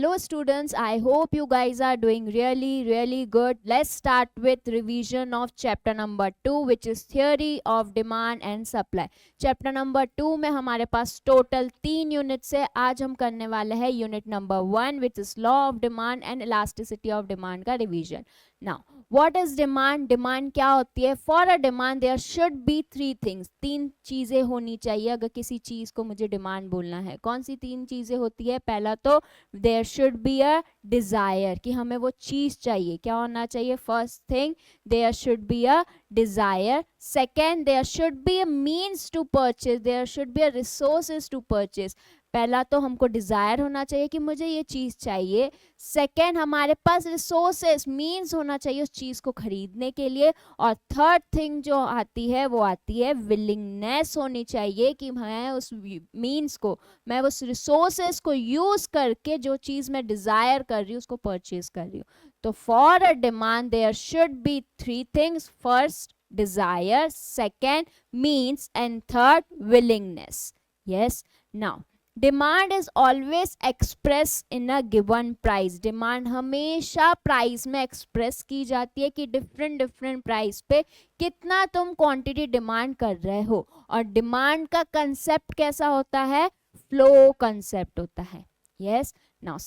Hello students, I hope you guys are doing really good. Let's start with revision of chapter number 2 which is theory of demand and supply. Chapter number 2 में हमारे पास total 3 units है. आज हम करने वाले हैं unit number 1 which is law of demand and elasticity of demand का revision. Now what is demand? Demand क्या होती है? For a demand there should be 3 things. 3 चीजें होनी चाहिए अगर किसी चीज को मुझे डिमांड बोलना है. कौन सी 3 चीजें होती है? पहला तो there should be a desire कि हमें वो चीज चाहिए. क्या होना चाहिए? First thing there should be a desire. Second there should be a means to purchase. There should be a resources to purchase. पहला तो हमको डिजायर होना चाहिए कि मुझे ये चीज चाहिए. सेकेंड हमारे पास रिसोर्सेस मीन्स होना चाहिए उस चीज को खरीदने के लिए. और थर्ड थिंग जो आती है वो आती है विलिंगनेस होनी चाहिए कि मैं उस मीन्स को, मैं उस रिसोर्सेस को यूज करके जो चीज मैं डिजायर कर रही हूँ उसको परचेज कर रही हूँ. तो for a demand there should be 3 things. First desire, second means and third willingness. Yes. Now demand is always express in a given price. Demand हमेशा प्राइस में एक्सप्रेस की जाती है कि डिफरेंट प्राइस पे कितना तुम क्वांटिटी डिमांड कर रहे हो. और डिमांड का कंसेप्ट कैसा होता है? फ्लो कंसेप्ट होता है. Yes. Now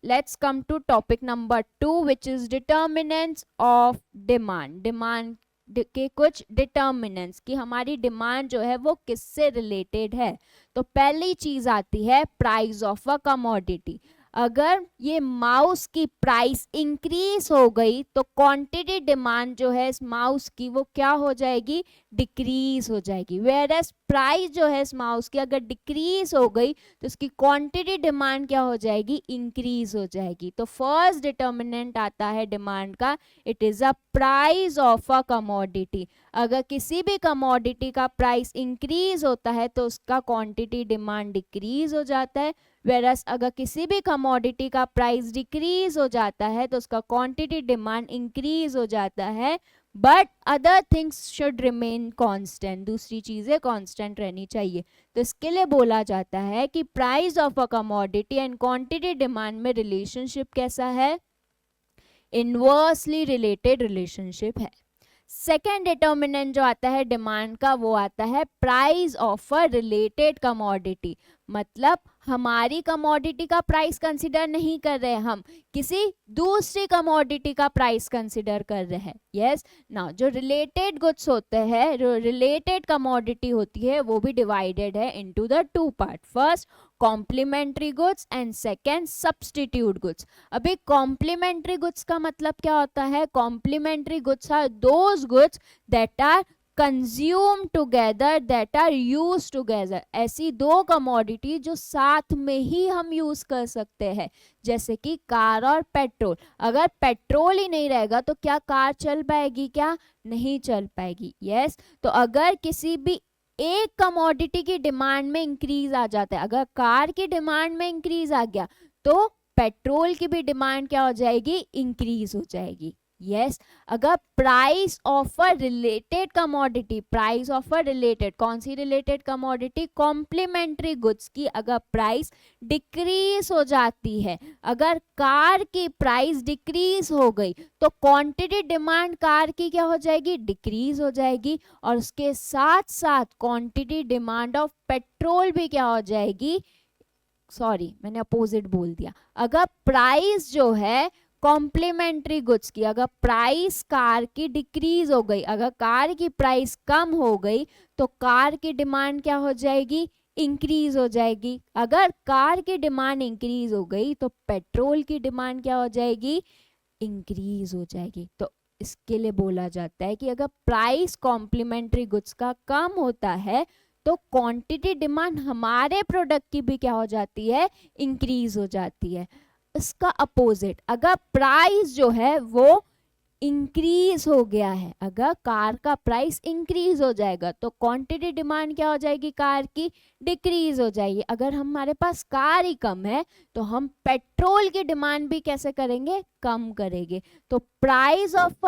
let's come to topic number 2 which is determinants of demand. Demand के कुछ डिटर्मिनेंट्स कि हमारी डिमांड जो है वो किससे रिलेटेड है. तो पहली चीज आती है प्राइस ऑफ अ कमोडिटी. अगर ये माउस की प्राइस इंक्रीज हो गई तो क्वांटिटी डिमांड जो है इस माउस की वो क्या हो जाएगी? डिक्रीज हो जाएगी. वेयर एज प्राइस जो है इस माउस की अगर डिक्रीज हो गई तो इसकी क्वांटिटी डिमांड क्या हो जाएगी? इंक्रीज हो जाएगी. तो फर्स्ट डिटर्मिनेंट आता है डिमांड का, it is a price of a commodity. अगर किसी भी कमोडिटी का प्राइस इंक्रीज होता है तो उसका क्वांटिटी डिमांड डिक्रीज हो जाता है. वेरस अगर किसी भी कमोडिटी का प्राइस डिक्रीज हो जाता है तो उसका क्वांटिटी डिमांड इंक्रीज हो जाता है. But other things should remain constant. दूसरी चीजें कांस्टेंट रहनी चाहिए. तो इसके लिए बोला जाता है कि price of a commodity and quantity demand में रिलेशनशिप कैसा है? इनवर्सली रिलेटेड रिलेशनशिप है. सेकेंड डिटर्मिनेंट जो आता है डिमांड का वो आता है price of a related commodity. मतलब हमारी कमोडिटी का प्राइस कंसिडर नहीं कर रहे, हम किसी दूसरी कमोडिटी का प्राइस कंसिडर कर रहे हैं. यस. नाउ जो रिलेटेड गुड्स होते हैं, जो रिलेटेड कमोडिटी होती है वो भी डिवाइडेड है into the 2 part. First complementary goods and second substitute goods. अभी कॉम्प्लीमेंट्री गुड्स का मतलब क्या होता है? Complementary goods are those goods that are consume together, that are use together. ऐसी दो कमोडिटी जो साथ में ही हम यूज कर सकते हैं, जैसे कि कार और पेट्रोल. अगर पेट्रोल ही नहीं रहेगा तो क्या कार चल पाएगी? क्या नहीं चल पाएगी. यस. तो अगर किसी भी एक कमोडिटी की डिमांड में इंक्रीज आ जाता है, अगर कार की डिमांड में इंक्रीज आ गया तो पेट्रोल की भी डिमांड क्या हो जाएगी? इंक्रीज हो जाएगी. यस. अगर price of a related commodity, price of a related, कौन सी रिलेटेड कमोडिटी? कॉम्प्लीमेंट्री गुड्स की अगर प्राइस डिक्रीज हो जाती है, अगर कार की प्राइस डिक्रीज हो गई तो क्वांटिटी डिमांड कार की क्या हो जाएगी? डिक्रीज हो जाएगी. और उसके साथ साथ क्वांटिटी डिमांड ऑफ पेट्रोल भी क्या हो जाएगी? सॉरी मैंने अपोजिट बोल दिया. अगर प्राइस जो है कॉम्प्लीमेंट्री गुड्स की, अगर प्राइस कार की डिक्रीज हो गई, अगर कार की प्राइस कम हो गई तो कार की डिमांड क्या हो जाएगी? इंक्रीज हो जाएगी. अगर कार की डिमांड इंक्रीज हो गई तो पेट्रोल की डिमांड क्या हो जाएगी? इंक्रीज हो जाएगी. तो इसके लिए बोला जाता है कि अगर प्राइस कॉम्प्लीमेंट्री गुड्स का कम होता है तो क्वांटिटी डिमांड हमारे प्रोडक्ट की भी क्या हो जाती है? इंक्रीज हो जाती है. इसका अपोजिट, अगर प्राइस जो है वो इंक्रीज हो गया है, अगर कार का प्राइस इंक्रीज हो जाएगा तो क्वांटिटी डिमांड क्या हो जाएगी? कार की डिक्रीज हो जाएगी. अगर हमारे पास कार ही कम है तो हम पेट्रोल की डिमांड भी कैसे करेंगे? कम करेंगे. तो प्राइस ऑफ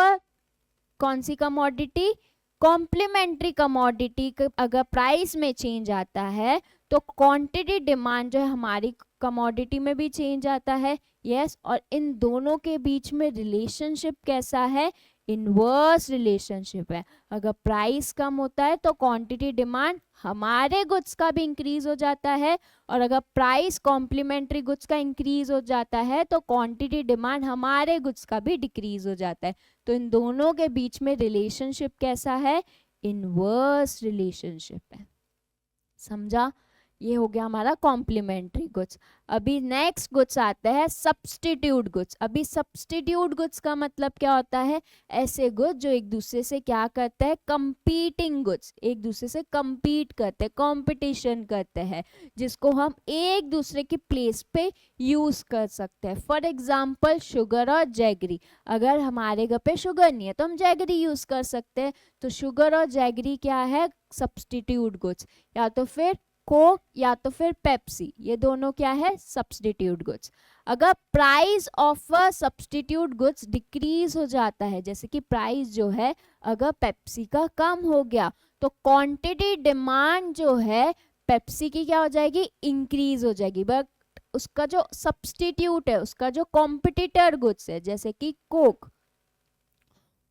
कौन सी कमोडिटी? कॉम्प्लीमेंट्री कमोडिटी अगर प्राइस में चेंज आता है तो क्वांटिटी डिमांड जो है हमारी कमोडिटी में भी चेंज आता है। यस, और इन दोनों के बीच में रिलेशनशिप कैसा है? इनवर्स रिलेशनशिप है। अगर प्राइस कम होता है तो क्वांटिटी डिमांड हमारे गुड्स का भी इंक्रीज हो जाता है, और अगर प्राइस कॉम्प्लीमेंट्री गुड्स का इंक्रीज हो जाता है तो क्वांटिटी डिमांड हमारे गुड्स का भी डिक्रीज हो जाता है। तो इन दोनों के बीच में रिलेशनशिप कैसा है? इनवर्स रिलेशनशिप है। समझा? ये हो गया हमारा कॉम्प्लीमेंट्री गुड्स। अभी नेक्स्ट गुड्स आता है सब्स्टिट्यूट गुड्स। अभी सब्स्टिट्यूट गुड्स का मतलब क्या होता है? ऐसे गुड्स जो एक दूसरे से क्या करते हैं? कंपीटिंग गुड्स, एक दूसरे से कंपीट करते हैं, कंपटीशन करते हैं, जिसको हम एक दूसरे की प्लेस पे यूज कर सकते हैं। फॉर एग्जाम्पल शुगर और जैगरी। अगर हमारे घर पे शुगर नहीं है तो हम जैगरी यूज कर सकते हैं। तो शुगर और जैगरी क्या है? Substitute goods. या तो फिर कोक या तो फिर पेप्सी, ये दोनों क्या है? Substitute goods. अगर price of a substitute goods decrease हो जाता है, जैसे कि प्राइस जो है अगर पेप्सी का कम हो गया, तो क्वांटिटी डिमांड जो है पेप्सी की क्या हो जाएगी? इंक्रीज हो जाएगी। बट उसका जो सब्स्टिट्यूट है, उसका जो कॉम्पिटिटर गुड्स है, जैसे कि कोक,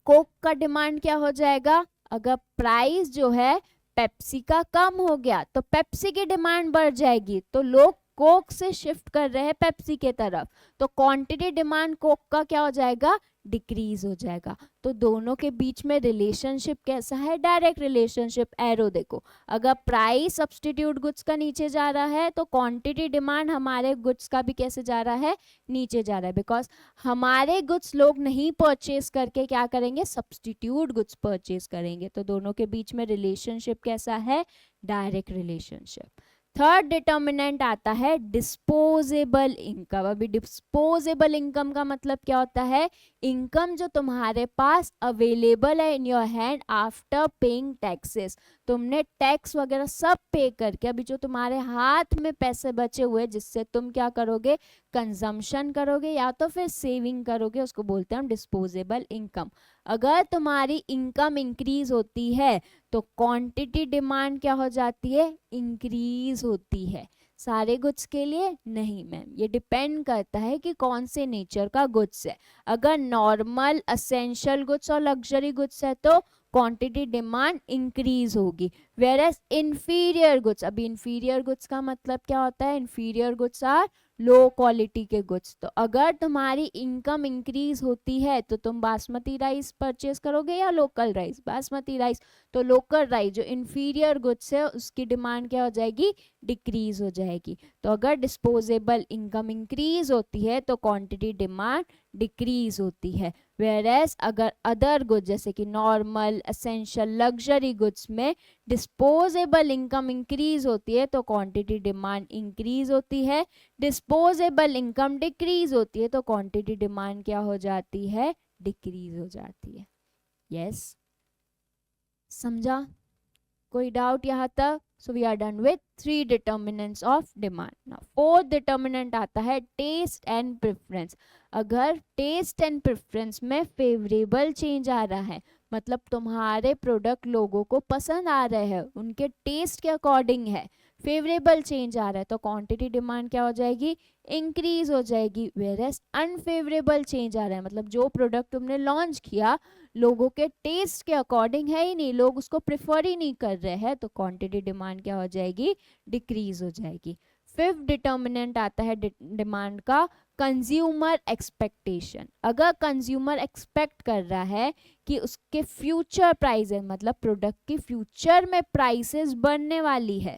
कोक का डिमांड क्या हो जाएगा? अगर प्राइस जो है पेप्सी का कम हो गया तो पेप्सी की डिमांड बढ़ जाएगी, तो लोग कोक से शिफ्ट कर रहे हैं पेप्सी के तरफ, तो क्वांटिटी डिमांड कोक का क्या हो जाएगा? डिक्रीज हो जाएगा। तो दोनों के बीच में रिलेशनशिप कैसा है? Direct relationship. एरो देखो, अगर प्राइस सब्स्टिट्यूट गुड्स का नीचे जा रहा है तो क्वांटिटी डिमांड हमारे गुड्स का भी कैसे जा रहा है? नीचे जा रहा है। बिकॉज हमारे गुड्स लोग नहीं परचेज करके क्या करेंगे? सब्स्टिट्यूट गुड्स परचेज करेंगे। तो दोनों के बीच में रिलेशनशिप कैसा है? Direct relationship. थर्ड डिटर्मिनेंट आता है डिस्पोजेबल इनकम। अभी डिस्पोजेबल इनकम का मतलब क्या होता है? इनकम जो तुम्हारे पास अवेलेबल है in your hand after paying taxes. तुमने टैक्स वगैरह सब पे करके अभी जो तुम्हारे हाथ में पैसे बचे हुए, जिससे तुम क्या करोगे? कंजम्पशन करोगे या तो फिर सेविंग करोगे, उसको बोलते हैं हम डिस्पोजेबल इनकम। अगर तुम्हारी इनकम इंक्रीज होती है तो क्वांटिटी डिमांड क्या हो जाती है? इंक्रीज होती है। सारे गुड्स के लिए नहीं मैम, ये डिपेंड करता है कि कौन से नेचर का गुड्स है। अगर नॉर्मल असेंशियल गुड्स और लग्जरी गुड्स है तो क्वांटिटी डिमांड इंक्रीज होगी। वेयर एज इंफीरियर गुड्स, अभी इंफीरियर गुड्स का मतलब क्या होता है? Inferior goods are low quality के गुड्स। तो अगर तुम्हारी इनकम इंक्रीज होती है तो तुम बासमती राइस परचेज करोगे या लोकल राइस? बासमती राइस। तो लोकल राइस जो इंफीरियर गुड्स है उसकी डिमांड क्या हो जाएगी? डिक्रीज हो जाएगी। तो अगर डिस्पोजेबल इनकम इंक्रीज होती है तो क्वांटिटी डिमांड डिक्रीज होती है। वेयर एज अगर अदर गुड्स जैसे कि नॉर्मल एसेंशियल लग्जरी गुड्स में डिस्पोजेबल इनकम इंक्रीज होती है तो क्वांटिटी डिमांड इंक्रीज होती है। डिस्पोजेबल इनकम डिक्रीज होती है तो क्वांटिटी डिमांड क्या हो जाती है? डिक्रीज हो जाती है। यस, समझा? कोई डाउट यहाँ तक? So we are done with 3 determinants of demand. Now fourth determinant आता है टेस्ट एंड प्रेफरेंस। अगर टेस्ट एंड प्रेफरेंस में फेवरेबल चेंज आ रहा है, मतलब तुम्हारे प्रोडक्ट लोगों को पसंद आ रहे हैं, उनके टेस्ट के अकॉर्डिंग है, फेवरेबल चेंज आ रहा है, तो क्वांटिटी डिमांड क्या हो जाएगी? इंक्रीज हो जाएगी। वेयरएज अनफेवरेबल चेंज आ रहा है, मतलब जो प्रोडक्ट तुमने लॉन्च किया लोगों के टेस्ट के अकॉर्डिंग है ही नहीं, लोग उसको प्रेफर ही नहीं कर रहे हैं, तो क्वांटिटी डिमांड क्या हो जाएगी? डिक्रीज हो जाएगी। फिफ्थ डिटर्मिनेंट आता है डिमांड का कंज्यूमर एक्सपेक्टेशन। अगर कंज्यूमर एक्सपेक्ट कर रहा है कि उसके फ्यूचर प्राइसेस, मतलब प्रोडक्ट की फ्यूचर में प्राइसेस बढ़ने वाली है,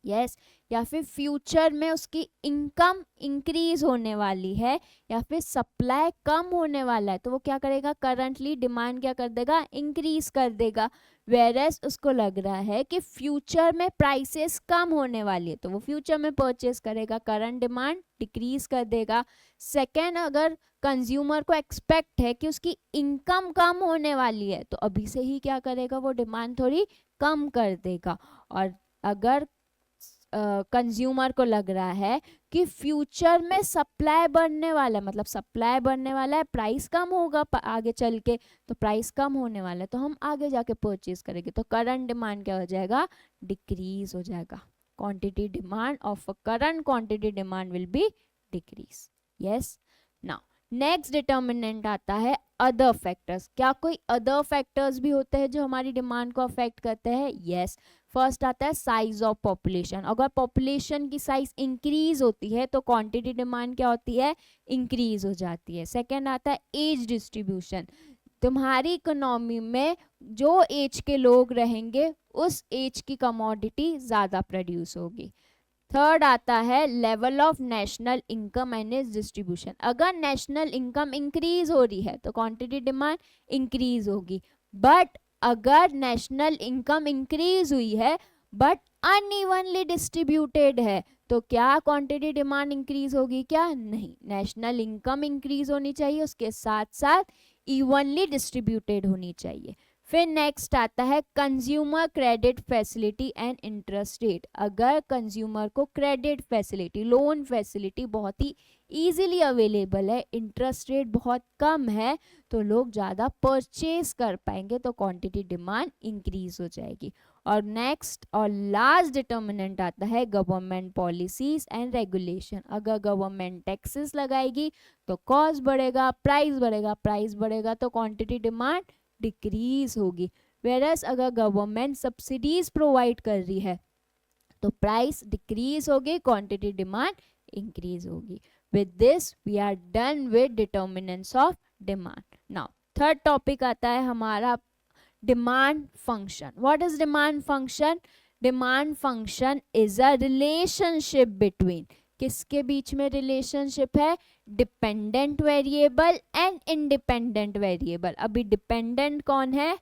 यस, या फिर फ्यूचर में उसकी इनकम इंक्रीज होने वाली है, या फिर सप्लाई कम होने वाला है, तो वो क्या करेगा? करंटली डिमांड क्या कर देगा? इंक्रीज कर देगा। वेयरएज उसको लग रहा है कि फ्यूचर में प्राइसेस कम होने वाली है तो वो फ्यूचर में परचेज करेगा, करंट डिमांड डिक्रीज कर देगा। सेकेंड, अगर कंज्यूमर को एक्सपेक्ट है कि उसकी इनकम कम होने वाली है तो अभी से ही क्या करेगा? वो डिमांड थोड़ी कम कर देगा। और अगर कंज्यूमर को लग रहा है कि फ्यूचर में सप्लाई बढ़ने वाला है, मतलब सप्लाई बढ़ने वाला है, प्राइस कम होगा आगे चल के, तो प्राइस कम होने वाला है तो हम आगे जाके परचेज करेंगे, तो करंट डिमांड क्या हो जाएगा, डिक्रीज हो जाएगा. Quantity demand of a current quantity demand will be decrease. Yes. Now next determinant आता है अदर फैक्टर्स. क्या कोई अदर फैक्टर्स भी होते हैं जो हमारी डिमांड को अफेक्ट करते हैं? यस. फर्स्ट आता है साइज ऑफ पॉपुलेशन. अगर पॉपुलेशन की साइज इंक्रीज होती है तो क्वांटिटी डिमांड क्या होती है, इंक्रीज हो जाती है. सेकेंड आता है एज डिस्ट्रीब्यूशन. तुम्हारी इकोनॉमी में जो एज के लोग रहेंगे उस एज की कमोडिटी ज्यादा प्रोड्यूस होगी. थर्ड आता है level of national income and it's distribution. अगर नेशनल इनकम इंक्रीज हो रही है तो क्वांटिटी डिमांड इंक्रीज होगी. बट अगर नेशनल इनकम इंक्रीज हुई है बट अनइवनली डिस्ट्रीब्यूटेड है तो क्या क्वांटिटी डिमांड इंक्रीज होगी? क्या नहीं. नेशनल इनकम इंक्रीज होनी चाहिए, उसके साथ साथ इवनली डिस्ट्रीब्यूटेड होनी चाहिए. फिर नेक्स्ट आता है consumer credit facility and interest rate. अगर कंज्यूमर को क्रेडिट फैसिलिटी, लोन फैसिलिटी बहुत ही इजीली अवेलेबल है, इंटरेस्ट रेट बहुत कम है, तो लोग ज़्यादा परचेज कर पाएंगे, तो क्वांटिटी डिमांड इंक्रीज हो जाएगी. और नेक्स्ट और लास्ट डिटर्मिनेंट आता है गवर्नमेंट पॉलिसीज एंड रेगुलेशन. अगर गवर्नमेंट टैक्सेस लगाएगी तो कॉस्ट बढ़ेगा, प्राइस बढ़ेगा तो क्वांटिटी डिमांड डिक्रीज होगी. वेरस अगर गवर्नमेंट सब्सिडीज प्रोवाइड कर रही है तो प्राइस डिक्रीज होगी, क्वांटिटी डिमांड इंक्रीज होगी. With this we are done with determinants of demand. Now third topic आता है हमारा demand function. What is demand function? Demand function is a relationship between, किसके बीच में रिलेशनशिप है? Dependent variable and independent variable. अभी dependent कौन है?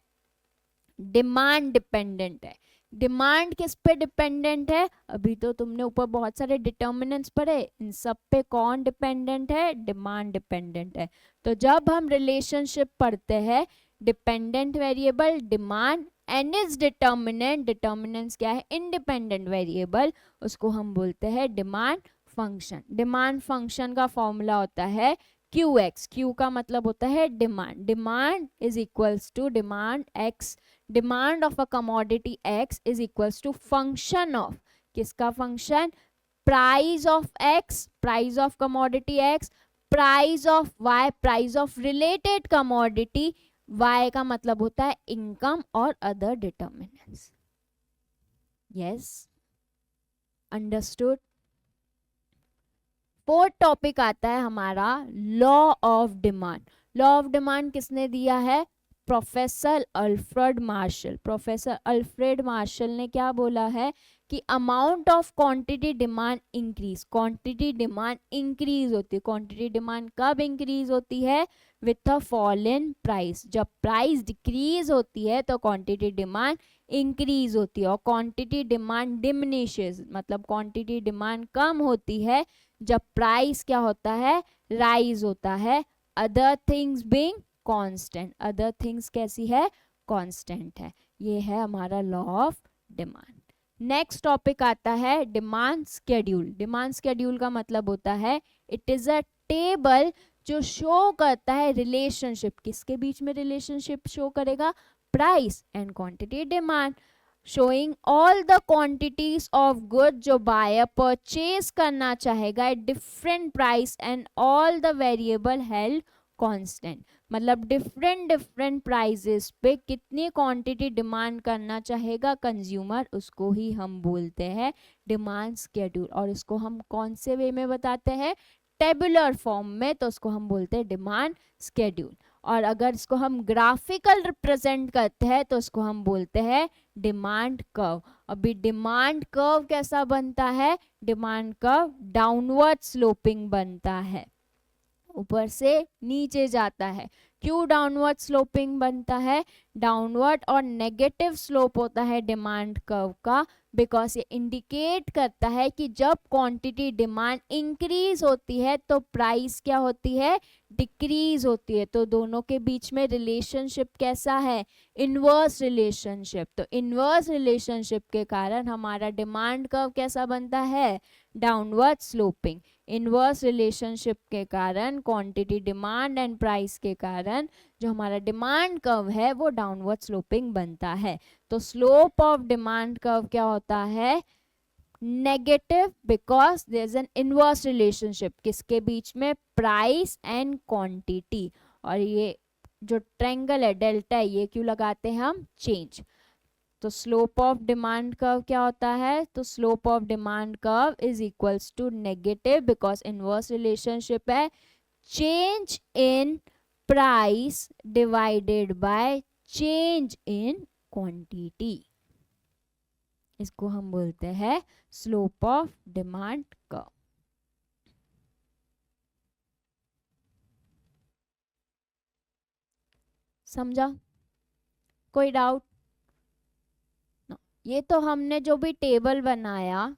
डिमांड डिपेंडेंट है. डिमांड किस पे डिपेंडेंट है? अभी तो तुमने ऊपर बहुत सारे डिटर्मिनेंट्स पढ़े, इन सब पे कौन डिपेंडेंट है? डिमांड डिपेंडेंट है. तो जब हम रिलेशनशिप पढ़ते हैं dependent variable demand and is determinant, determinants क्या है? इंडिपेंडेंट वेरिएबल, उसको हम बोलते हैं डिमांड फंक्शन. डिमांड फंक्शन का फॉर्मूला होता है QX. Q का मतलब होता है demand. Demand is equals to demand X. Demand of a commodity X is equals to function of, किसका function? Price of X, price of commodity X, price of Y, price of related commodity Y का मतलब होता है income और other determinants. Yes, understood. Fourth topic आता है हमारा law of demand. Law of demand किसने दिया है? Professor Alfred Marshall. Professor Alfred Marshall ने क्या बोला है कि amount of quantity demand increase, quantity demand increase होती है. क्वांटिटी डिमांड कब इंक्रीज होती है? With a fall in price. जब प्राइस डिक्रीज होती है तो क्वांटिटी डिमांड इंक्रीज होती है. और क्वांटिटी डिमांड डिमिनिशेस, मतलब क्वांटिटी डिमांड कम होती है जब प्राइस क्या होता है? राइज होता है. Other things being constant. Other things कैसी है? कांस्टेंट है. ये है हमारा law of demand. Next topic आता है डिमांड स्केड्यूल. डिमांड स्केड्यूल का मतलब होता है इट इज अ टेबल जो शो करता है रिलेशनशिप. किसके बीच में रिलेशनशिप शो करेगा? Price and quantity demand. Showing all the quantities of good जो बायर परचेज करना चाहेगा at different price and all the variable held constant. मतलब डिफरेंट प्राइसेस पे कितनी क्वांटिटी डिमांड करना चाहेगा कंज्यूमर, उसको ही हम बोलते हैं डिमांड स्केड्यूल. और इसको हम कौन से वे में बताते हैं? टेबुलर फॉर्म में, तो उसको हम बोलते हैं डिमांड स्केड्यूल. और अगर इसको हम ग्राफिकल रिप्रेजेंट करते हैं तो इसको हम बोलते हैं डिमांड कर्व. अभी डिमांड कर्व कैसा बनता है? डिमांड कर्व डाउनवर्ड स्लोपिंग बनता है, ऊपर से नीचे जाता है. क्यों डाउनवर्ड स्लोपिंग बनता है? डाउनवर्ड और नेगेटिव स्लोप होता है डिमांड कर्व का, बिकॉज ये इंडिकेट करता है कि जब क्वांटिटी डिमांड इंक्रीज होती है तो प्राइस क्या होती है, डिक्रीज होती है। तो दोनों के बीच में रिलेशनशिप कैसा है, इनवर्स रिलेशनशिप। तो इनवर्स रिलेशनशिप के कारण हमारा डिमांड कर्व कैसा बनता है, डाउनवर्ड स्लोपिंग। इनवर्स रिलेशनशिप के कारण क्वांटिटी डिमांड एंड प्राइस के कारण जो हमारा डिमांड कर्व है वो डाउनवर्ड स्लोपिंग बनता है। तो स्लोप ऑफ डिमांड कर्व क्या होता है, negative, because there is an inverse relationship किसके बीच में, प्राइस एंड क्वांटिटी। और ये जो ट्रायंगल है डेल्टा है ये क्यों लगाते हैं हम, चेंज। तो स्लोप ऑफ डिमांड कर्व क्या होता है, तो slope of demand curve is equals to negative, because inverse relationship है change in price divided by change in quantity. इसको हम बोलते हैं स्लोप ऑफ डिमांड कर्व। समझा, कोई डाउट? ये तो हमने जो भी टेबल बनाया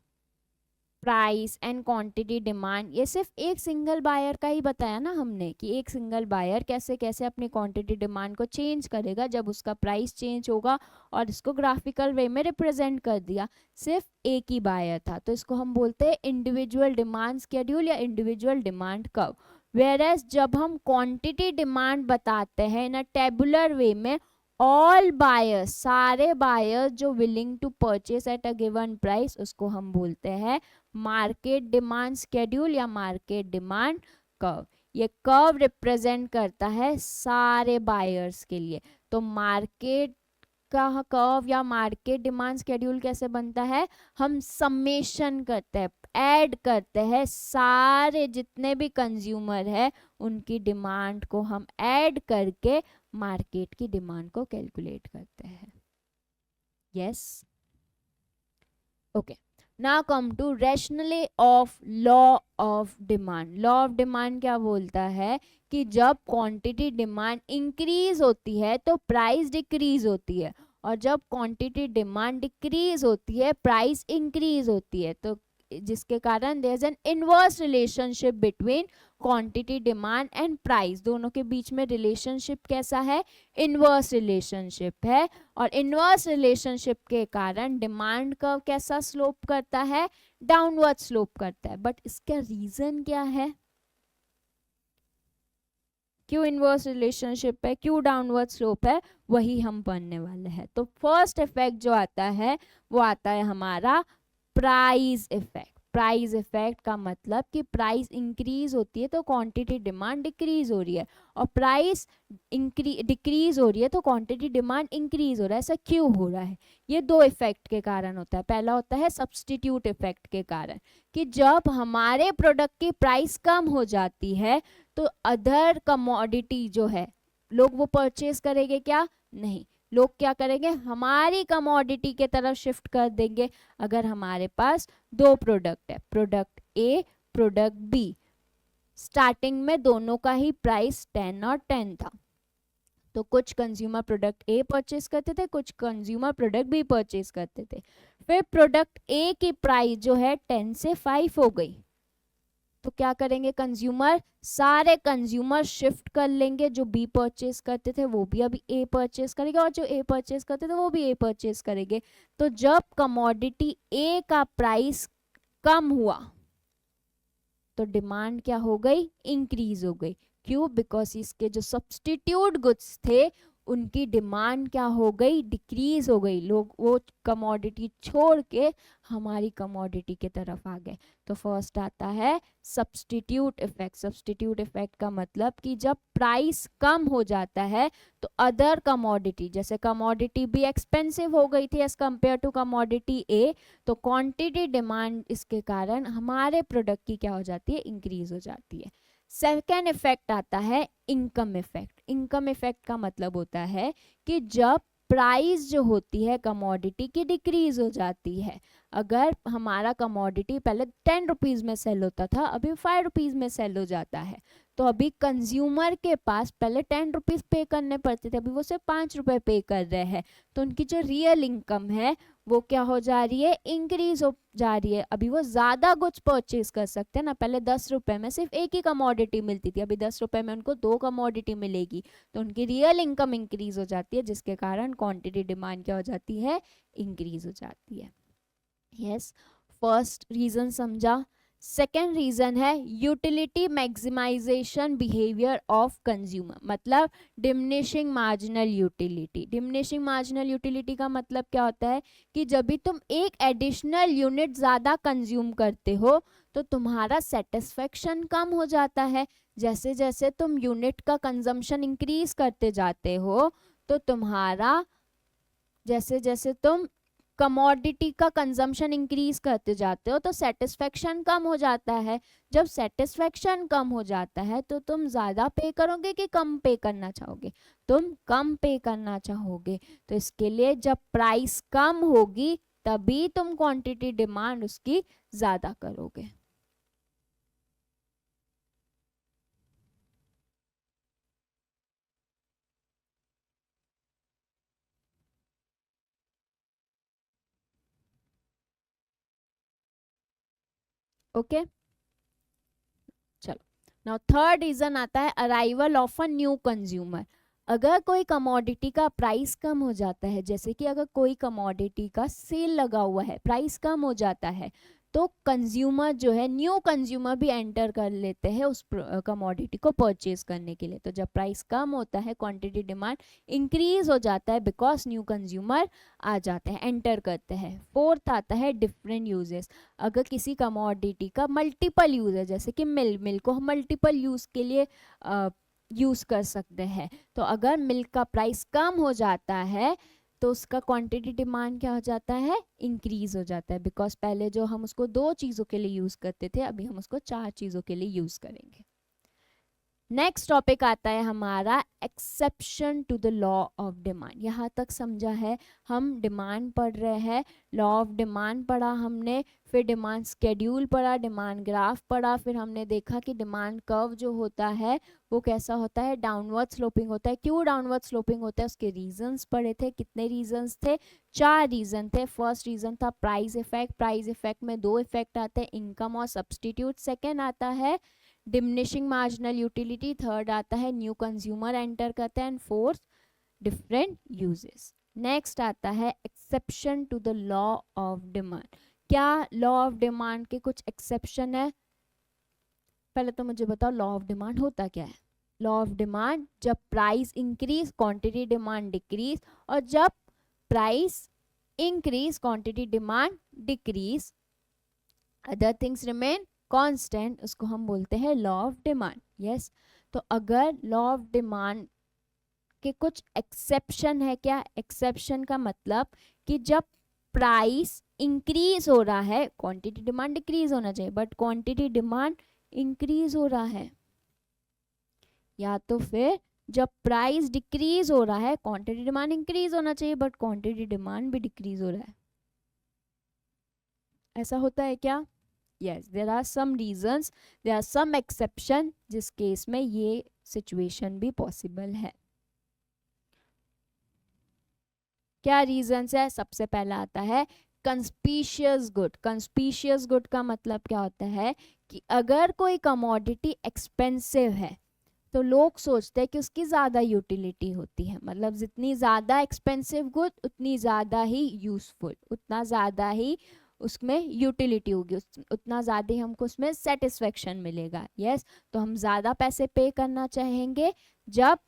प्राइस एंड क्वांटिटी डिमांड, ये सिर्फ एक सिंगल बायर का ही बताया ना हमने, कि एक सिंगल बायर कैसे कैसे अपनी क्वांटिटी डिमांड को चेंज करेगा जब उसका प्राइस चेंज होगा, और इसको ग्राफिकल वे में रिप्रेजेंट कर दिया। सिर्फ एक ही बायर था, तो इसको हम बोलते हैं इंडिविजुअल डिमांड स्केड्यूल या इंडिविजुअल डिमांड कर्व। वेयरएज जब हम क्वांटिटी डिमांड बताते हैं इन अ टेबुलर वे में, ऑल बायर्स, सारे बायर्स जो willing to purchase at a given price, उसको हम बोलते हैं मार्केट डिमांड स्केड्यूल या मार्केट डिमांड कर्व। ये कर्व रिप्रेजेंट करता है सारे बायर्स के लिए। तो मार्केट का कर्व या मार्केट डिमांड स्केड्यूल कैसे बनता है, हम समेशन करते हैं, ऐड करते हैं सारे जितने भी कंज्यूमर है उनकी डिमांड को हम ऐड करके मार्केट की डिमांड को कैलकुलेट करते हैं। Yes, okay. Now come to rationally of law of demand. Law of demand क्या बोलता है कि जब क्वांटिटी डिमांड इंक्रीज होती है तो प्राइस डिक्रीज होती है, और जब क्वांटिटी डिमांड डिक्रीज होती है प्राइस इंक्रीज होती है। तो जिसके कारण there is an inverse relationship between quantity demand and price. दोनों के बीच में रिलेशनशिप कैसा है, इनवर्स रिलेशनशिप है। और इनवर्स रिलेशनशिप के कारण डिमांड कर्व कैसा स्लोप करता है, डाउनवर्ड स्लोप करता है। बट इसका रीजन क्या है, क्यों इनवर्स रिलेशनशिप है, क्यों डाउनवर्ड स्लोप है, वही हम पढ़ने वाले हैं। तो फर्स्ट इफेक्ट जो आता है वो आता है हमारा प्राइस इफेक्ट। प्राइस इफेक्ट का मतलब कि प्राइस इंक्रीज होती है तो क्वांटिटी डिमांड डिक्रीज हो रही है, और प्राइस डिक्रीज हो रही है तो क्वांटिटी डिमांड इंक्रीज हो रहा है। ऐसा क्यों हो रहा है, ये दो इफेक्ट के कारण होता है। पहला होता है सब्स्टिट्यूट इफेक्ट के कारण, कि जब हमारे प्रोडक्ट की प्राइस कम हो जाती है तो अदर कमोडिटी जो है लोग वो परचेज करेंगे क्या, नहीं, लोग क्या करेंगे, हमारी कमोडिटी के तरफ शिफ्ट कर देंगे। अगर हमारे पास दो प्रोडक्ट है, product a product b, starting में दोनों का ही प्राइस 10 और 10 था, तो कुछ कंज्यूमर प्रोडक्ट ए परचेज करते थे, कुछ कंज्यूमर प्रोडक्ट बी परचेज करते थे। फिर प्रोडक्ट ए की प्राइस जो है 10 से 5 हो गई, तो क्या करेंगे कंज्यूमर, सारे कंज्यूमर शिफ्ट कर लेंगे। जो बी परचेज करते थे वो भी अभी ए परचेज करेंगे, और जो ए परचेज करते थे वो भी ए परचेज करेंगे। तो जब कमोडिटी ए का प्राइस कम हुआ तो डिमांड क्या हो गई, इंक्रीज हो गई। क्यों, बिकॉज इसके जो सब्स्टिट्यूट गुड्स थे उनकी डिमांड क्या हो गई, डिक्रीज हो गई। लोग वो कमोडिटी छोड़ के हमारी कमोडिटी के तरफ आ गए। तो फर्स्ट आता है सब्स्टिट्यूट इफेक्ट। सब्स्टिट्यूट इफेक्ट का मतलब कि जब प्राइस कम हो जाता है तो अदर कमोडिटी, जैसे कमोडिटी भी एक्सपेंसिव हो गई थी एज कंपेयर टू कमोडिटी ए, तो क्वांटिटी डिमांड इसके कारण हमारे प्रोडक्ट की क्या हो जाती है, इंक्रीज हो जाती है। सेकेंड इफेक्ट आता है इनकम इफेक्ट। इनकम इफेक्ट का मतलब होता है कि जब प्राइस जो होती है कमोडिटी की डिक्रीज हो जाती है। अगर हमारा कमोडिटी पहले 10 रुपीज में सेल होता था, अभी 5 रुपीज में सेल हो जाता है, तो अभी कंज्यूमर के पास पहले 10 रुपीज पे करने पड़ते थे, अभी वो सिर्फ 5 रुपए पे कर रहे हैं, तो उनकी जो रियल इनकम है वो क्या हो जा रही है, इंक्रीज हो जा रही है। अभी वो ज्यादा गुड्स परचेज कर सकते हैं ना, पहले 10 रुपए में सिर्फ एक ही कमोडिटी मिलती थी, अभी 10 रुपए में उनको 2 कमोडिटी मिलेगी, तो उनकी रियल इनकम इंक्रीज हो जाती है, जिसके कारण क्वांटिटी डिमांड क्या हो जाती है, इंक्रीज हो जाती है। यस, फर्स्ट रीजन समझा। सेकेंड रीजन है utility maximization behaviour of consumer, मतलब diminishing marginal utility. Diminishing marginal utility का मतलब क्या होता है कि जब भी तुम एक एडिशनल यूनिट ज़्यादा कंज्यूम करते हो तो तुम्हारा सेटिस्फेक्शन कम हो जाता है। जैसे जैसे तुम यूनिट का कंजम्पशन इंक्रीज करते जाते हो तो तुम्हारा, जैसे जैसे तुम कमोडिटी का कंजम्पशन इंक्रीज करते जाते हो तो सेटिस्फेक्शन कम हो जाता है। जब सेटिस्फेक्शन कम हो जाता है तो तुम ज़्यादा पे करोगे कि कम पे करना चाहोगे, तुम कम पे करना चाहोगे। तो इसके लिए जब प्राइस कम होगी तभी तुम क्वांटिटी डिमांड उसकी ज़्यादा करोगे। ओके चलो, नाउ थर्ड रीजन आता है arrival of a new consumer. अगर कोई कमोडिटी का प्राइस कम हो जाता है, जैसे कि अगर कोई कमोडिटी का सेल लगा हुआ है, प्राइस कम हो जाता है, तो कंज्यूमर जो है, न्यू कंज्यूमर भी एंटर कर लेते हैं उस कमोडिटी को परचेज करने के लिए। तो जब प्राइस कम होता है क्वांटिटी डिमांड इंक्रीज हो जाता है, बिकॉज न्यू कंज्यूमर आ जाते हैं, एंटर करते हैं। फोर्थ आता है डिफरेंट यूजेस। अगर किसी कमोडिटी का मल्टीपल यूज है, जैसे कि मिल्क को हम मल्टीपल यूज के लिए यूज कर सकते हैं, तो अगर मिल्क का प्राइस कम हो जाता है तो उसका क्वांटिटी डिमांड क्या हो जाता है, इंक्रीज हो जाता है, बिकॉज पहले जो हम उसको 2 चीज़ों के लिए यूज करते थे अभी हम उसको 4 चीज़ों के लिए यूज करेंगे। नेक्स्ट टॉपिक आता है हमारा exception to the law of demand. यहाँ तक समझा है, हम डिमांड पढ़ रहे हैं, लॉ ऑफ डिमांड पढ़ा हमने, फिर डिमांड स्केड्यूल पढ़ा, डिमांड ग्राफ पढ़ा, फिर हमने देखा कि डिमांड कर्व जो होता है वो कैसा होता है, डाउनवर्ड स्लोपिंग होता है। क्यों डाउनवर्ड स्लोपिंग होता है उसके रीजंस पढ़े थे। कितने रीजंस थे, 4 रीजन थे। फर्स्ट रीजन था प्राइस इफेक्ट, प्राइस इफेक्ट में 2 इफेक्ट आते हैं, इनकम और सब्सटीट्यूट। सेकेंड आता है डिमिनिशिंग मार्जिनल यूटिलिटी, थर्ड आता है न्यू कंज्यूमर एंटर करते हैं, and fourth different uses. Next आता है exception to the law of demand. क्या लॉ ऑफ डिमांड के कुछ एक्सेप्शन है, पहले तो मुझे बताओ लॉ ऑफ डिमांड होता क्या है। लॉ ऑफ डिमांड, जब price increase quantity demand decrease, और जब price increase quantity demand decrease, other things remain constant, उसको हम बोलते हैं लॉ ऑफ डिमांड। यस, तो अगर लॉ ऑफ डिमांड के कुछ एक्सेप्शन है, क्या एक्सेप्शन का मतलब कि जब प्राइस इंक्रीज हो रहा है क्वांटिटी डिमांड डिक्रीज होना चाहिए, बट क्वांटिटी डिमांड इंक्रीज हो रहा है, या तो फिर जब प्राइस डिक्रीज हो रहा है क्वांटिटी डिमांड इंक्रीज होना चाहिए बट क्वांटिटी डिमांड भी डिक्रीज हो रहा है। ऐसा होता है क्या? yes, there are some reasons, there are some exception जिस केस में ये सिचुएशन भी पॉसिबल है। क्या रीजंस है? सबसे पहला आता है कंस्पीशियस गुड। कंस्पीशियस गुड का मतलब क्या होता है कि अगर कोई कमोडिटी एक्सपेंसिव है तो लोग सोचते हैं कि उसकी ज़्यादा यूटिलिटी होती है, मतलब जितनी ज़्यादा एक्सपेंसिव गुड उतनी ज़्यादा ही यूजफुल, उतना ज़्यादा ही उसमें यूटिलिटी होगी, उतना ज़्यादा ही हमको उसमें सेटिस्फेक्शन मिलेगा। यस, तो हम ज़्यादा पैसे पे करना चाहेंगे, जब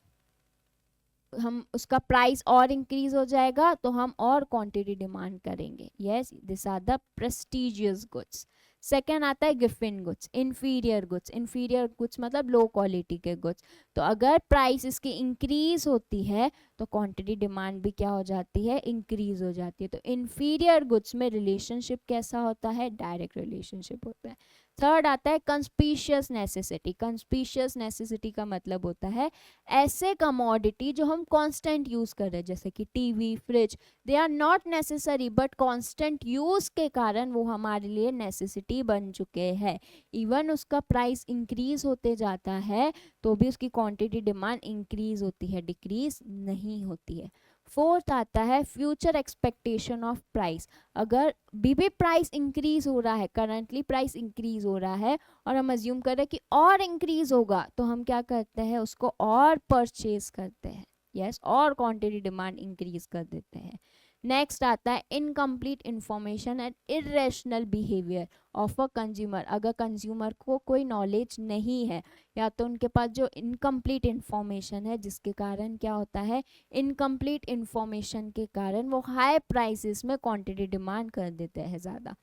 हम उसका प्राइस और इंक्रीज हो जाएगा तो हम और क्वांटिटी डिमांड करेंगे। Yes, this are the prestigious goods. Second आता है Giffen goods, inferior goods. Inferior goods मतलब लो क्वालिटी के गुड्स। तो अगर प्राइस इसकी इंक्रीज होती है तो क्वांटिटी डिमांड भी क्या हो जाती है, इंक्रीज हो जाती है। तो इन्फीरियर गुड्स में रिलेशनशिप कैसा होता है, डायरेक्ट रिलेशनशिप होता है। थर्ड आता है कंस्पिशियस नेसेसिटी। कंस्पिशियस नेसेसिटी का मतलब होता है ऐसे कमोडिटी जो हम कांस्टेंट यूज कर रहे हैं, जैसे कि TV, fridge, they are not necessary but constant use के कारण वो हमारे लिए नेसेसिटी बन चुके हैं। इवन उसका प्राइस इंक्रीज होते जाता है तो भी उसकी क्वांटिटी डिमांड इंक्रीज होती है, डिक्रीज नहीं होती है। फोर्थ आता है फ्यूचर एक्सपेक्टेशन ऑफ प्राइस। अगर भी प्राइस इंक्रीज हो रहा है, करंटली प्राइस इंक्रीज हो रहा है और हम अज्यूम कर रहे हैं कि और इंक्रीज होगा, तो हम क्या करते हैं, उसको और परचेज करते हैं, यस, और क्वांटिटी डिमांड इंक्रीज कर देते हैं। नेक्स्ट आता है incomplete information and irrational behaviour of a consumer. अगर कंज्यूमर को कोई नॉलेज नहीं है या तो उनके पास जो इनकम्प्लीट इंफॉर्मेशन है, जिसके कारण क्या होता है, इनकम्प्लीट इंफॉर्मेशन के कारण वो हाई प्राइसेस में क्वांटिटी डिमांड कर देते हैं ज़्यादा।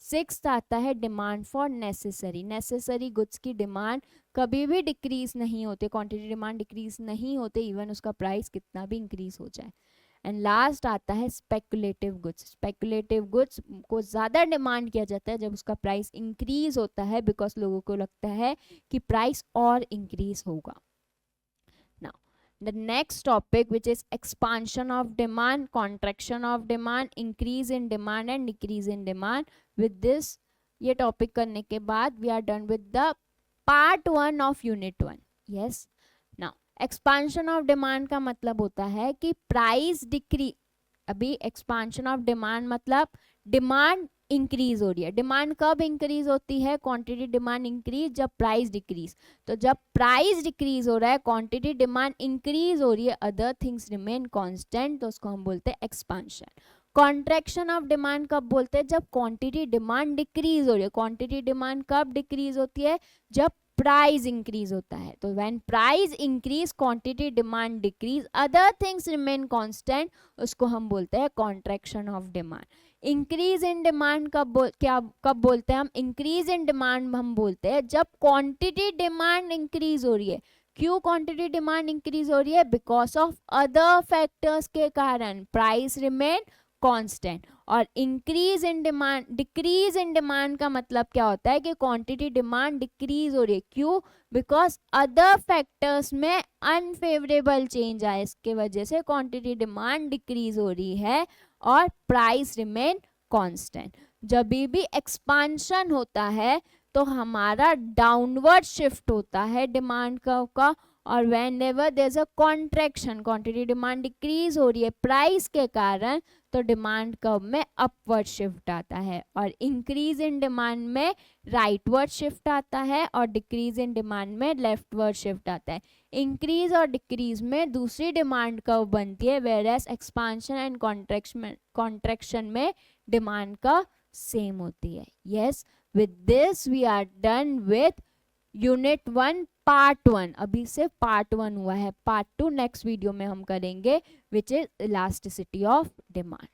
सिक्स्थ आता है demand for necessary. Necessary goods की डिमांड कभी भी डिक्रीज नहीं होते, क्वांटिटी डिमांड डिक्रीज नहीं होते इवन उसका प्राइस कितना भी इंक्रीज हो जाए। एंड लास्ट आता है स्पेकुलेटिव गुड्स। स्पेकुलेटिव गुड्स को ज़्यादा डिमांड किया जाता है जब उसका प्राइस इंक्रीज होता है, बिकॉज लोगों को लगता है कि प्राइस और इंक्रीज होगा। Now the next topic which is expansion of demand, contraction of demand, increase in demand and decrease in demand. With this, ये टॉपिक करने के बाद we are done with the part 1 of unit 1। Yes, now expansion of demand का मतलब होता है कि प्राइस डिक्रीज, अभी एक्सपांशन ऑफ डिमांड मतलब डिमांड इंक्रीज हो रही है। डिमांड कब इंक्रीज होती है, क्वांटिटी डिमांड इंक्रीज जब प्राइस डिक्रीज। तो जब प्राइस डिक्रीज हो रहा है, क्वांटिटी डिमांड इंक्रीज हो रही है, अदर थिंग्स रिमेन कांस्टेंट, तो उसको हम बोलते हैं एक्सपांशन। कॉन्ट्रैक्शन ऑफ डिमांड कब बोलते हैं, जब क्वांटिटी डिमांड डिक्रीज हो रही है। क्वांटिटी डिमांड कब डिक्रीज होती है, जब प्राइस इंक्रीज होता है। तो when price increase, quantity demand decrease, other things remain constant, उसको हम बोलते हैं contraction of demand. Increase in demand कब बोलते हैं हम, इंक्रीज इन डिमांड हम बोलते हैं जब क्वांटिटी डिमांड इंक्रीज हो रही है। क्यों क्वांटिटी डिमांड इंक्रीज हो रही है, बिकॉज ऑफ अदर फैक्टर्स के कारण प्राइस रिमेन कांस्टेंट। और increase in demand, decrease in demand का मतलब क्या होता है कि क्वांटिटी डिमांड डिक्रीज हो रही है। क्यों, बिकॉज अदर फैक्टर्स में अनफेवरेबल चेंज आए, इसके वजह से क्वांटिटी डिमांड डिक्रीज हो रही है और प्राइस रिमेन कांस्टेंट। जब भी एक्सपांशन होता है तो हमारा डाउनवर्ड शिफ्ट होता है डिमांड का और whenever there is a contraction, quantity demand decrease हो रही है प्राइस के कारण, तो डिमांड कर्व में अपवर्ड शिफ्ट आता है। और इंक्रीज इन डिमांड में राइटवर्ड शिफ्ट आता है और डिक्रीज इन डिमांड में लेफ्टवर्ड शिफ्ट आता है। इंक्रीज और डिक्रीज में दूसरी डिमांड कर्व बनती है, whereas expansion and contraction में डिमांड कर्व सेम होती है। Yes, with this we are done with unit 1 part 1। अभी से पार्ट 1 हुआ है, पार्ट 2 नेक्स्ट वीडियो में हम करेंगे, which is elasticity of demand.